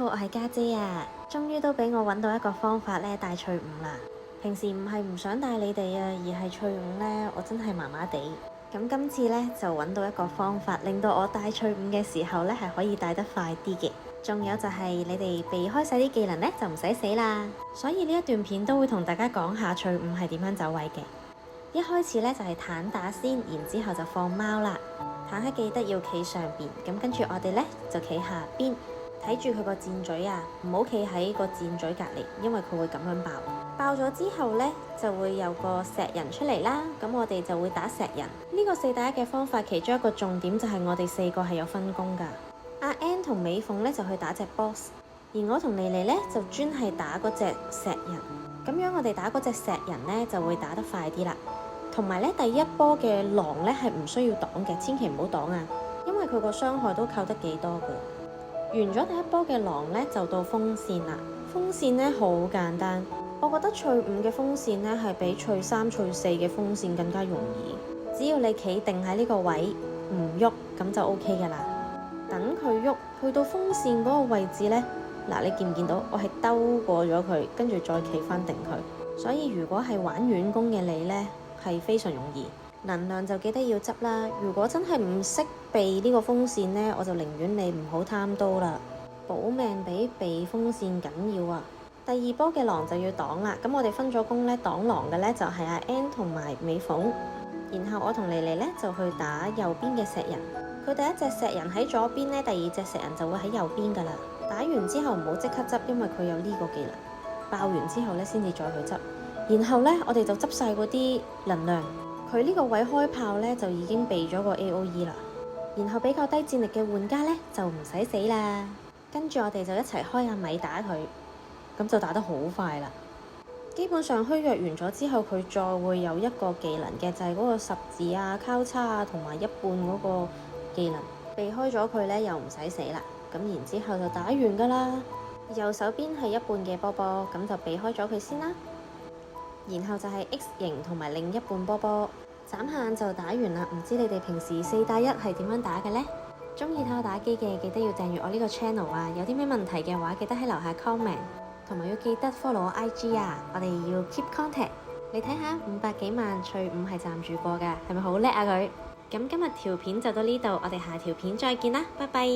我係家姐啊，終於都俾我揾到一個方法咧帶翠五啦。平時唔係唔想帶你哋啊，而係翠五咧我真係麻麻地。咁今次咧就揾到一個方法，令到我帶翠五嘅時候咧係可以帶得快啲嘅。仲有就係你哋避開晒啲技能咧就唔使死啦。所以呢一段片都會同大家講下翠五係點樣走位嘅。一開始咧就係彈打先，然之後就放貓啦。坦克記得要企上邊，咁跟住我哋咧就企下邊，睇住佢個箭嘴啊，唔好企喺個箭嘴隔離，因為佢會咁樣爆。爆咗之後咧，就會有個石人出嚟啦，咁我哋就會打石人。呢個4打1嘅方法，其中一個重點就係我哋4個係有分工㗎。阿 N 同美鳳咧就去打隻 boss， 而我同妮妮咧就專係打嗰隻石人。咁樣我哋打嗰隻石人咧就會打得快啲啦。同埋咧，第一波嘅狼咧係唔需要擋嘅，千祈唔好擋啊，因為佢個傷害都扣得幾多㗎。完咗第一波嘅狼咧，就到風扇啦。風扇咧好簡單，我覺得翠五嘅風扇咧係比翠3、翠4嘅風扇更加容易。只要你企定喺呢個位唔喐，咁就 OK 㗎啦。等佢喐，去到風扇嗰個位置咧，嗱，你見唔見到？我係兜過咗佢，跟住再企翻定佢。所以如果係玩遠攻嘅你咧，係非常容易，能量就記得要執啦。如果真係唔識避呢個風扇呢，我就寧願你唔好貪刀啦。保命比避風扇緊要啊！第二波嘅狼就要擋啦。咁我哋分咗工呢，擋狼嘅呢就係阿 N 同埋美鳳，然後我同妮妮呢就去打右邊嘅石人。佢第一隻石人喺左邊呢，第二隻石人就會喺右邊噶啦。打完之後唔好即刻執，因為佢有呢個技能。爆完之後呢，先至再去執。然後呢，我哋就執晒嗰啲能量。佢呢個位開炮呢，就已經避咗個 AOE 啦。然後比較低戰力嘅玩家呢，就唔使死啦。跟住我哋就一齊開阿米打佢，咁就打得好快啦。基本上虛弱完咗之後，佢再會有一個技能嘅，就係嗰個十字啊、交叉啊同埋一半嗰個技能。避開咗佢呢，又唔使死啦。咁然之後就打完㗎啦。右手邊係一半嘅波波，咁就避開咗佢先啦。然後就係 X 型同埋另一半波波，眨下眼就打完啦。唔知你哋平時4打1係點樣打嘅呢？鍾意睇我打機嘅記得要訂閱我呢個 channel 啊！有啲咩問題嘅話，記得喺樓下 comment， 同埋要記得 follow 我 IG 啊！我哋要 keep contact。你睇下500幾萬翠五係站住過㗎，係咪好叻啊佢？咁今日條片就到呢度，我哋下條片再見啦，拜拜！